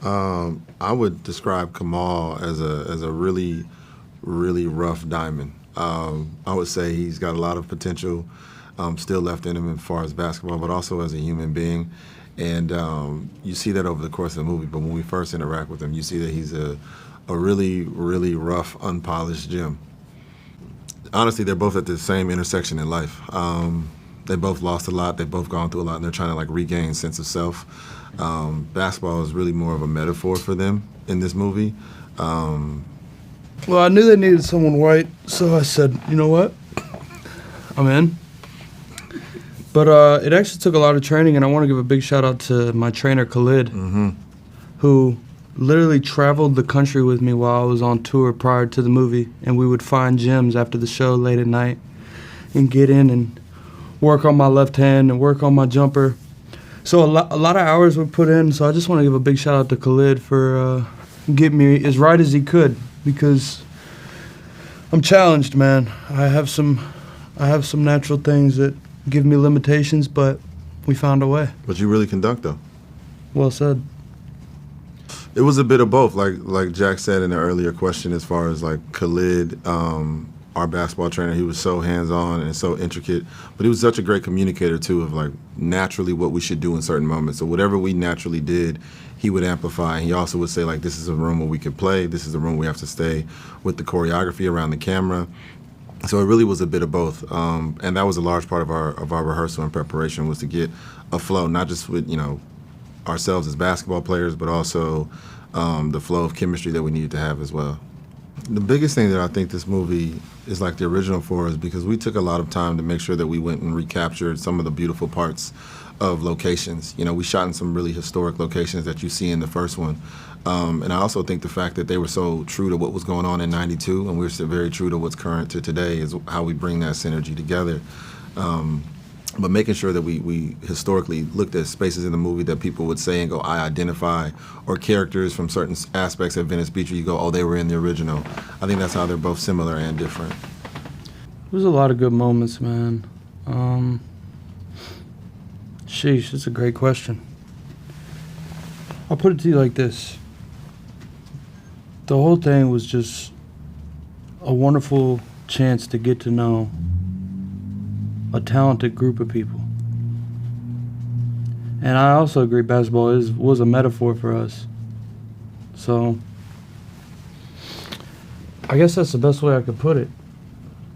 I would describe Kamal as a really really rough diamond. I would say he's got a lot of potential still left in him as far as basketball, but also as a human being. And you see that over the course of the movie. But when we first interact with him, you see that he's a really really rough, unpolished gem. Honestly, they're both at the same intersection in life. They both lost a lot. They've both gone through a lot, and they're trying to like regain sense of self. Basketball is really more of a metaphor for them in this movie. Well, I knew they needed someone white, so I said, you know what? I'm in. But it actually took a lot of training, and I want to give a big shout out to my trainer, Khalid, who literally traveled the country with me while I was on tour prior to the movie, and we would find gyms after the show late at night and get in and work on my left hand and work on my jumper. So a lot of hours were put in, so I just want to give a big shout out to Khalid for getting me as right as he could, because I'm challenged, man. I have some natural things that give me limitations, but we found a way. But you really can dunk, though. Well said. It was a bit of both, like Jack said in the earlier question, as far as like Khalid, our basketball trainer. He was so hands-on and so intricate, but he was such a great communicator too, of like naturally what we should do in certain moments. So whatever we naturally did, he would amplify. And he also would say like, this is a room where we could play. This is a room we have to stay with the choreography around the camera. So it really was a bit of both, and that was a large part of our rehearsal and preparation, was to get a flow, not just with ourselves as basketball players, but also the flow of chemistry that we needed to have as well. The biggest thing that I think this movie is like the original for is because we took a lot of time to make sure that we went and recaptured some of the beautiful parts of locations. We shot in some really historic locations that you see in the first one. And I also think the fact that they were so true to what was going on in '92, and we're still very true to what's current to today, is how we bring that synergy together. But making sure that we historically looked at spaces in the movie that people would say and go, I identify, or characters from certain aspects of Venice Beach where you go, oh, they were in the original. I think that's how they're both similar and different. There's a lot of good moments, man. Sheesh, that's a great question. I'll put it to you like this. The whole thing was just a wonderful chance to get to know a talented group of people. And I also agree basketball was a metaphor for us. So I guess that's the best way I could put it.